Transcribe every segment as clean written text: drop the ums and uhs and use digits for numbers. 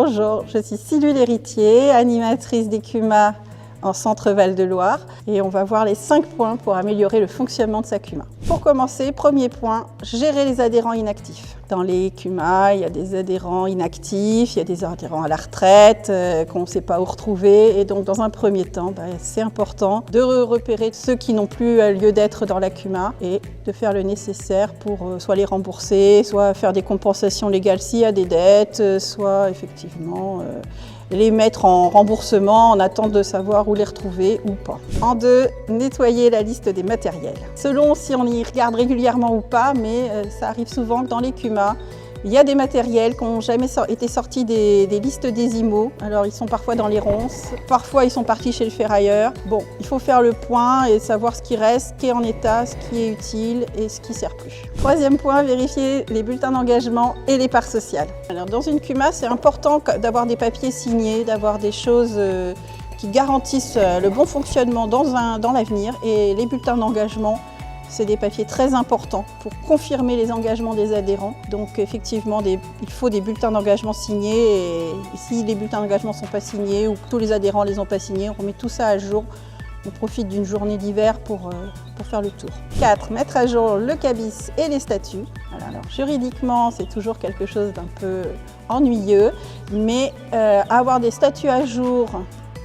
Bonjour, je suis Sylvie L'Héritier, animatrice des CUMA en Centre Val-de-Loire et on va voir les 5 points pour améliorer le fonctionnement de sa CUMA. Pour commencer, premier point, gérer les adhérents inactifs. Dans les CUMA, il y a des adhérents inactifs, il y a des adhérents à la retraite qu'on ne sait pas où retrouver et donc dans un premier temps, c'est important de repérer ceux qui n'ont plus lieu d'être dans la CUMA et de faire le nécessaire pour soit les rembourser, soit faire des compensations légales s'il y a des dettes, soit effectivement les mettre en remboursement en attente de savoir où les retrouver ou pas. En 2, nettoyer la liste des matériels. Selon si on y regarde régulièrement ou pas, mais ça arrive souvent que dans les CUMA, il y a des matériels qui n'ont jamais été sortis des listes des IMO. Alors ils sont parfois dans les ronces, parfois ils sont partis chez le ferrailleur. Bon, il faut faire le point et savoir ce qui reste, ce qui est en état, ce qui est utile et ce qui ne sert plus. Troisième point, vérifier les bulletins d'engagement et les parts sociales. Alors dans une CUMA, c'est important d'avoir des papiers signés, d'avoir des choses qui garantissent le bon fonctionnement dans l'avenir et les bulletins d'engagement. C'est des papiers très importants pour confirmer les engagements des adhérents. Donc effectivement, il faut des bulletins d'engagement signés et si les bulletins d'engagement ne sont pas signés ou que tous les adhérents ne les ont pas signés, on remet tout ça à jour. On profite d'une journée d'hiver pour faire le tour. 4. Mettre à jour le CABIS et les statuts. Alors juridiquement, c'est toujours quelque chose d'un peu ennuyeux, mais avoir des statuts à jour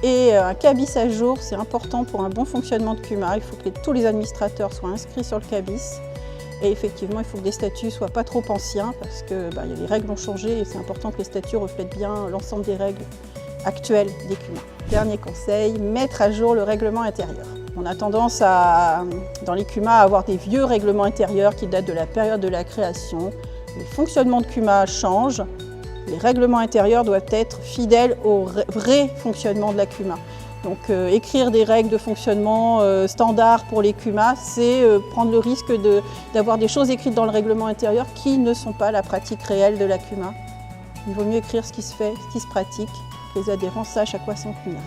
et un CABIS à jour, c'est important pour un bon fonctionnement de CUMA. Il faut que tous les administrateurs soient inscrits sur le CABIS. Et effectivement, il faut que les statuts ne soient pas trop anciens parce que les règles ont changé et c'est important que les statuts reflètent bien l'ensemble des règles actuelles des CUMA. Dernier conseil, mettre à jour le règlement intérieur. On a tendance dans les CUMA à avoir des vieux règlements intérieurs qui datent de la période de la création. Le fonctionnement de CUMA change. Les règlements intérieurs doivent être fidèles au vrai fonctionnement de la CUMA. Donc écrire des règles de fonctionnement standards pour les CUMA, c'est prendre le risque d'avoir des choses écrites dans le règlement intérieur qui ne sont pas la pratique réelle de la CUMA. Il vaut mieux écrire ce qui se fait, ce qui se pratique, que les adhérents sachent à quoi s'en tenir.